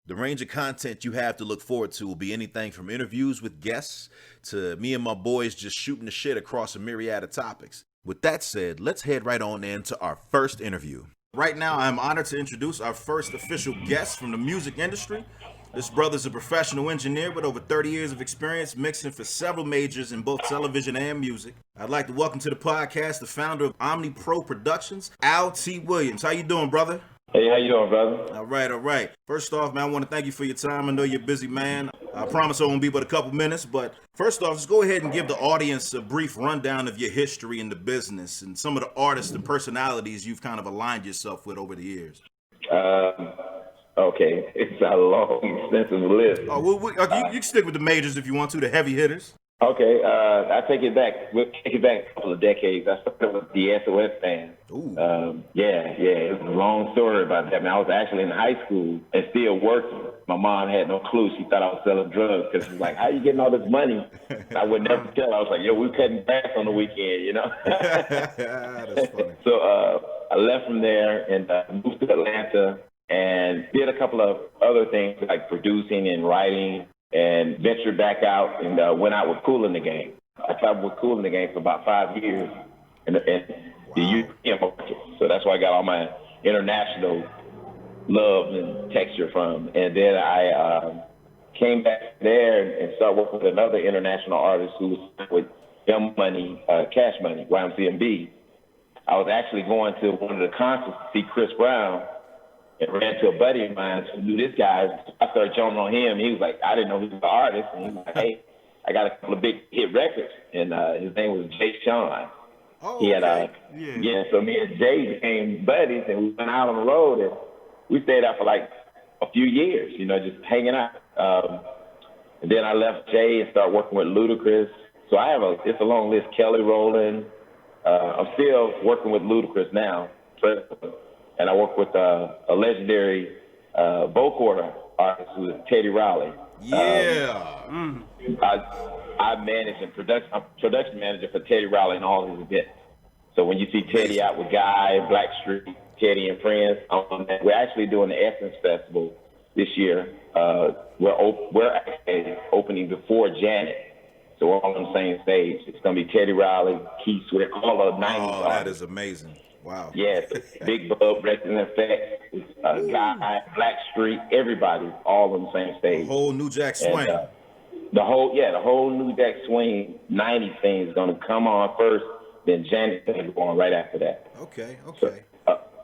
The range of content you have to look forward to will be anything from interviews with guests to me and my boys just shooting the shit across a myriad of topics. With that said, let's head right on into our first interview. Right now, I'm honored to introduce our first official guest from the music industry. This brother's a professional engineer with over 30 years of experience mixing for several majors in both television and music. I'd like to welcome to the podcast the founder of Omni Pro Productions, Al T. Williams. How you doing, brother? Hey, how you doing, brother? All right. First off, man, I want to thank you for your time. I know you're a busy man. I promise it won't be but a couple minutes, but first off, just go ahead and give the audience a brief rundown of your history in the business and some of the artists and personalities you've kind of aligned yourself with over the years. Okay, it's a long, extensive list. Oh, well, you can stick with the majors if you want to, the heavy hitters. Okay, I take it back. We'll take it back a couple of decades. I started with the S.O.S band. It was a long story about that. Man, I was actually in high school and still working. My mom had no clue. She thought I was selling drugs because she's like, "How you getting all this money?" I would never tell. I was like, "Yo, we're cutting grass on the weekend," you know. That's funny. So I left from there and moved to Atlanta and did a couple of other things like producing and writing. And ventured back out and went out with Kool the Gang. I traveled with Kool the Gang for about 5 years in the BITM market. So that's where I got all my international love and texture from. And then I came back there and started working with another international artist who was with Young Money, Cash Money, YMCMB. I was actually going to one of the concerts to see Chris Brown. And ran to a buddy of mine who knew this guy. I started jumping on him. He was like, I didn't know he was an artist. And he was like, hey, I got a couple of big hit records. And his name was Jay Sean. Oh, he had, okay. So me and Jay became buddies, and we went out on the road. And we stayed out for like a few years, you know, just hanging out. And then I left Jay and started working with Ludacris. So it's a long list. Kelly Rowland. I'm still working with Ludacris now. And I work with a legendary vocoder artist who is Teddy Riley. I manage and I'm production manager for Teddy Riley and all his events. So when you see Teddy out with Guy, Blackstreet, Teddy and Friends, we're actually doing the Essence Festival this year. We're actually opening before Janet. So we're all on the same stage. It's going to be Teddy Riley, Keith Sweat, all of the 90s. Oh, that is amazing. Wow. Yeah, Big Bub, Resident Effects, Guy, Blackstreet, everybody, all on the same stage. The whole New Jack Swing. The whole New Jack Swing 90s thing is going to come on first, then Janet's going to go on right after that. Okay. So,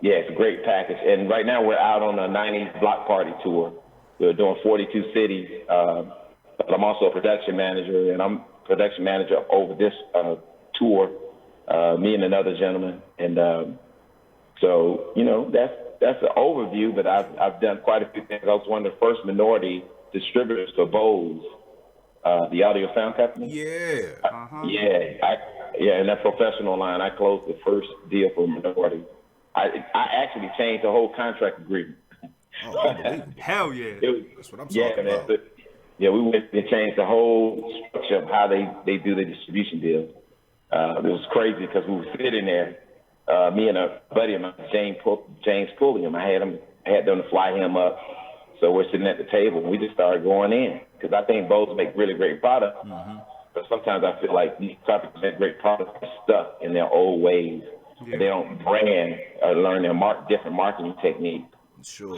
it's a great package. And right now we're out on a 90s block party tour. We're doing 42 cities. But I'm also a production manager, and I'm production manager over this tour. Me and another gentleman, and so you know that's an overview. But I've done quite a few things. I was one of the first minority distributors for Bose, the audio sound company. In that professional line, I closed the first deal for minority. I actually changed the whole contract agreement. Oh, unbelievable! Hell yeah! That's what I'm talking about. We went and changed the whole structure of how they do the distribution deals. It was crazy because we were sitting there, me and a buddy of mine, James Pulliam. I had them to fly him up. So we're sitting at the table and we just started going in because I think Bose make really great products. Mm-hmm. But sometimes I feel like these companies make great products are stuck in their old ways. Yeah. And they don't brand or learn their different marketing techniques. Sure.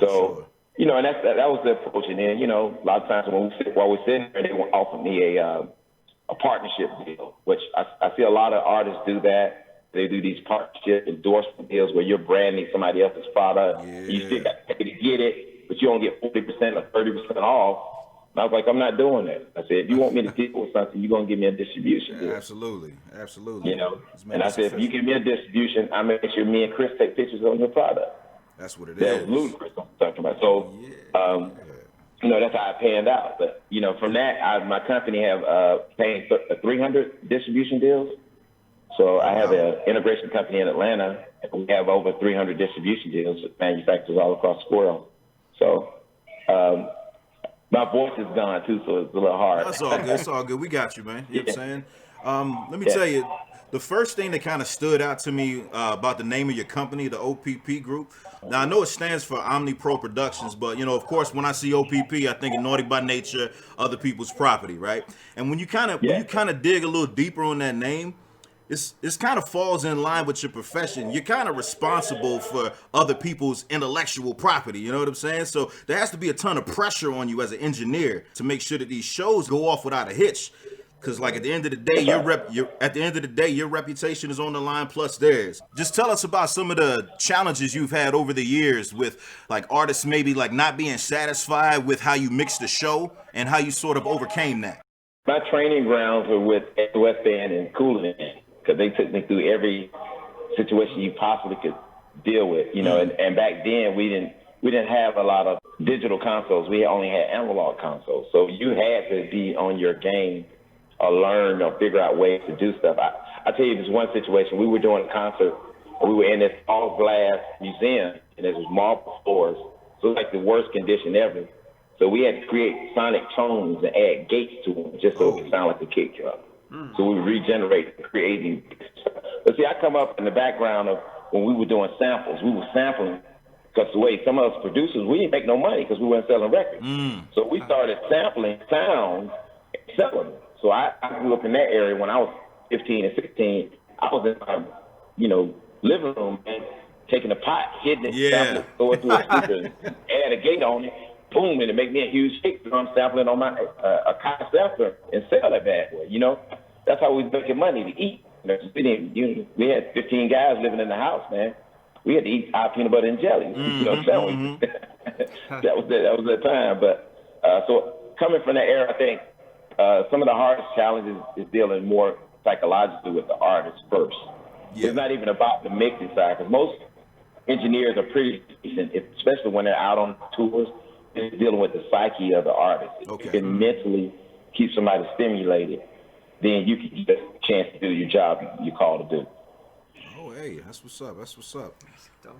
You know, and that was the approach. And then, you know, a lot of times while we're sitting there, they offer me a partnership deal, which I see a lot of artists do that. They do these partnership endorsement deals where you're branding somebody else's product. Yeah. You still got to pay to get it, but you don't get 40% or 30% off. And I was like, I'm not doing that. I said, if you want me to deal with something, you're going to give me a distribution deal. Absolutely. You know, and I said, if you give me a distribution, I make sure me and Chris take pictures on your product. That's what it is. That's Ludacris I'm talking about. So, you know, that's how I panned out. But, you know, from that, my company have paying 300 distribution deals. So I have an integration company in Atlanta, and we have over 300 distribution deals with manufacturers all across the world. So my voice is gone, too, so it's a little hard. That's all good. It's all good. We got you, man. You know what I'm saying? Let me tell you, the first thing that kind of stood out to me about the name of your company, the OPP Group. Now I know it stands for Omni Pro Productions, but of course, when I see OPP, I think of Naughty by Nature, other people's property, right? And when you kind of dig a little deeper on that name, it's kind of falls in line with your profession. You're kind of responsible for other people's intellectual property. You know what I'm saying? So there has to be a ton of pressure on you as an engineer to make sure that these shows go off without a hitch. Because like at the end of the day, your reputation is on the line plus theirs. Just tell us about some of the challenges you've had over the years with like artists maybe like not being satisfied with how you mixed the show and how you sort of overcame that. My training grounds were with S.O.S and Kool the Gang, because they took me through every situation you possibly could deal with, and back then we didn't have a lot of digital consoles. We only had analog consoles. So you had to be on your game or learn or figure out ways to do stuff. I tell you this one situation. We were doing a concert. We were in this all glass museum, and there was marble floors. So it was like the worst condition ever. So we had to create sonic tones and add gates to them just so it could sound like a kick drum. So we regenerate, creating. But see, I come up in the background of when we were doing samples. We were sampling because the way some of us producers, we didn't make no money because we weren't selling records. So we started sampling sounds and selling them. So I grew up in that area when I was 15 and 16. I was in my, living room and taking a pot, hitting it, sampling, going through a speaker, add a gate on it, boom, and it make me a huge kick drum sampling on my a concept and sell that bad boy. That's how we was making money to eat. We had 15 guys living in the house, man. We had to eat our peanut butter and jelly. You know what I'm saying? That was the time. But so coming from that era, I think some of the hardest challenges is dealing more psychologically with the artist first. It's not even about the mixing side, because most engineers are pretty decent, especially when they're out on tours. It's dealing with the psyche of the artist. If you can mentally keep somebody stimulated, then you can get a chance to do your job you're called to do. Oh, hey, that's what's up. That's what's up.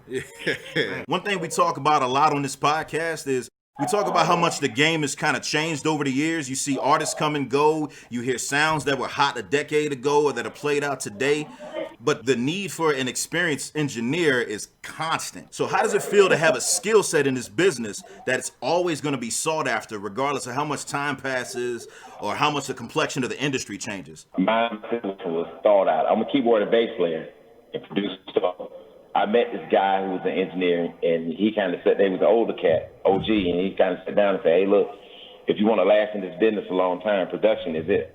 Yeah. One thing we talk about a lot on this podcast is we talk about how much the game has kind of changed over the years. You see artists come and go. You hear sounds that were hot a decade ago or that are played out today. But the need for an experienced engineer is constant. So how does it feel to have a skill set in this business that it's always going to be sought after, regardless of how much time passes or how much the complexion of the industry changes? My was thought out. I'm a keyboard and bass player and producer. So I met this guy who was an engineer, and he kind of said, they was an older cat, OG, and he kind of sat down and said, hey, look, if you want to last in this business a long time, production is it.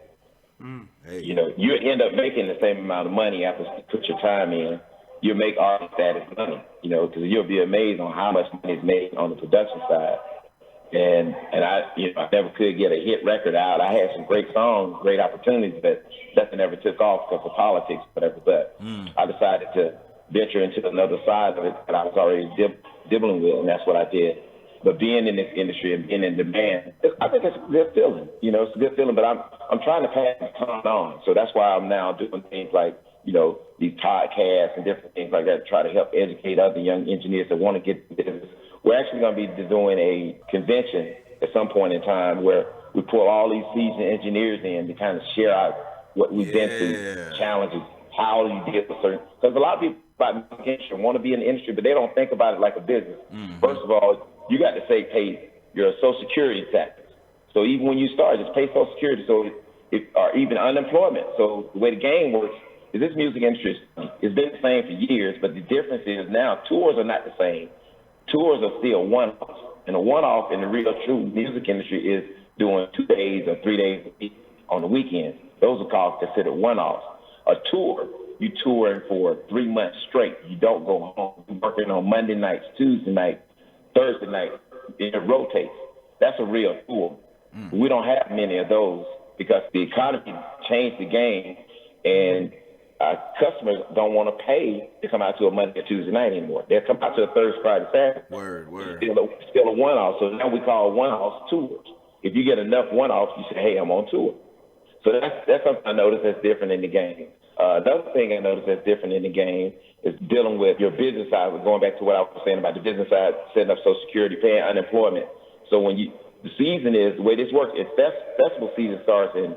Hey. You end up making the same amount of money after you put your time in. You'll make artist status money, because you'll be amazed on how much money is made on the production side. And I never could get a hit record out. I had some great songs, great opportunities, but nothing ever took off because of politics, whatever. But I decided to venture into another side of it that I was already dibbling with, and that's what I did. But being in this industry and being in demand, I think it's a good feeling. It's a good feeling, but I'm trying to pass the time on. So that's why I'm now doing things like, these podcasts and different things like that to try to help educate other young engineers that want to get into business. We're actually going to be doing a convention at some point in time where we pull all these seasoned engineers in to kind of share out what we've been through, challenges, how you deal with certain, because a lot of people want to be in the industry, but they don't think about it like a business. First of all, you got to say, pay your Social Security taxes. So even when you start, just pay Social Security. So or even unemployment. So the way the game works is this music industry has been the same for years, but the difference is now tours are not the same. Tours are still one-offs. And a one-off in the real true music industry is doing 2 days or 3 days a week on the weekends. Those are called considered one-offs. A tour, you touring for 3 months straight. You don't go home. You're working on Monday nights, Tuesday night, Thursday night. It rotates. That's a real tour. We don't have many of those because the economy changed the game, and customers don't want to pay to come out to a Monday or Tuesday night anymore. They'll come out to a Thursday, Friday, Saturday. Word. Still a one-off. So now we call one-offs tours. If you get enough one-offs, you say, hey, I'm on tour. So that's something I noticed that's different in the game. Another thing I noticed that's different in the game is dealing with your business side. Going back to what I was saying about the business side, setting up Social Security, paying unemployment. So when the season is, the way this works, festival season starts in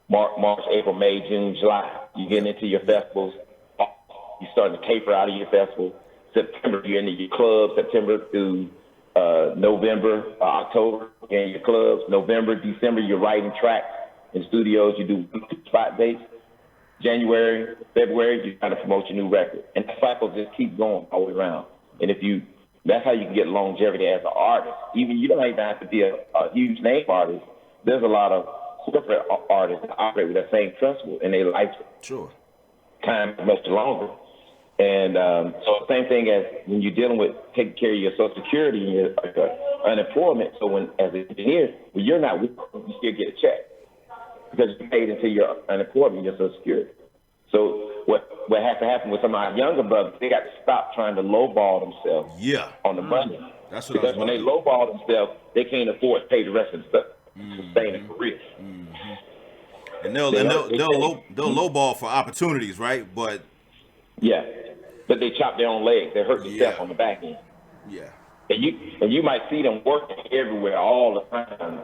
March, April, May, June, July. You're getting into your festivals. You're starting to taper out of your festival. September, you're into your clubs. September through November, October, you're in your clubs. November, December, you're writing tracks in studios. You do spot dates. January, February, you're trying to promote your new record. And the cycle just keeps going all the way around. And that's how you can get longevity as an artist. Even you don't even have to be a huge name artist. There's a lot of corporate artists that operate with that same principle, and they life time is much longer. And so same thing as when you're dealing with taking care of your Social Security and your unemployment. So when as an engineer, when you're not working, you still get a check because you're paid until you're unemployed and your Social Security. So what has to happen with some of our younger brothers, they got to stop trying to lowball themselves on the money. That's what because when they lowball themselves, they can't afford to pay the rest of the stuff to sustain a career. And they'll lowball for opportunities, right? But but they chop their own legs. They hurt themselves on the back end. Yeah. And you might see them working everywhere all the time,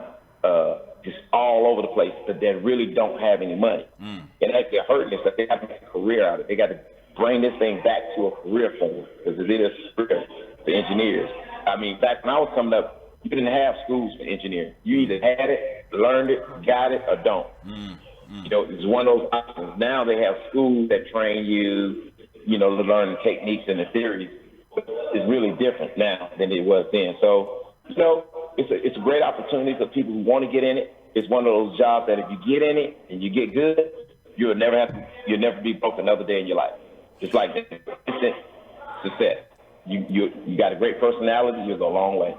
just all over the place, but they really don't have any money. And actually hurting themselves. They have to make a career out of it. They got to bring this thing back to a career for them because it is a career for engineers. I mean, back when I was coming up, you didn't have schools for engineering. You either had it, learned it, got it, or don't. You know, it's one of those options. Now they have schools that train you, you know, to learn the techniques and the theories. It's really different now than it was then. So, you know, it's a great opportunity for people who want to get in it. It's one of those jobs that if you get in it and you get good, you'll never be broke another day in your life. Just like instant success. You got a great personality, you'll go a long way.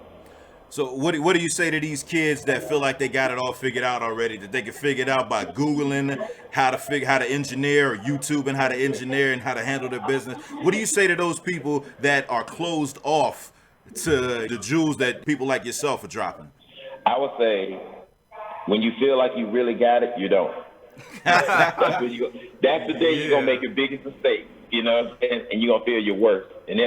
So what do you say to these kids that feel like they got it all figured out already, that they can figure it out by Googling how to engineer, or YouTube and how to engineer and how to handle their business? What do you say to those people that are closed off to the jewels that people like yourself are dropping? I would say when you feel like you really got it, you don't. That's the day you're going to make your biggest mistake, you know, and you're going to feel your worst. And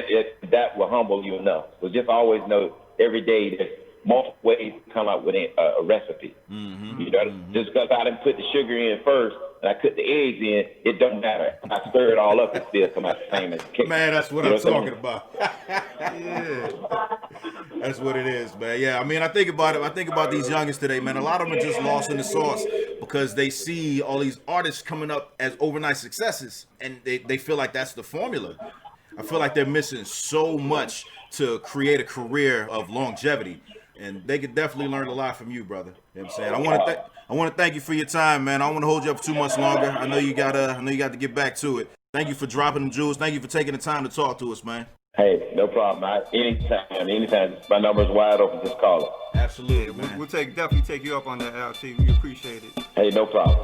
that will humble you enough. So just always know every day there's multiple ways to come up with a recipe. You know, just because I didn't put the sugar in first and I put the eggs in, it doesn't matter. I stir it all up and still come out the same as the cake. Man, that's what I'm talking about. That's what it is, man. Yeah, I mean, I think about it. I think about these youngins today, man. A lot of them are just lost in the sauce because they see all these artists coming up as overnight successes, and they feel like that's the formula. I feel like they're missing so much to create a career of longevity, and they could definitely learn a lot from you, brother. You know what I'm saying? I want to thank you for your time, man. I don't want to hold you up too much longer. I know you got to get back to it. Thank you for dropping them jewels. Thank you for taking the time to talk to us, man. Hey, no problem. Anytime. My number's wide open. Just call it. Absolutely, man. We'll definitely take you up on that, LT. We appreciate it. Hey, no problem.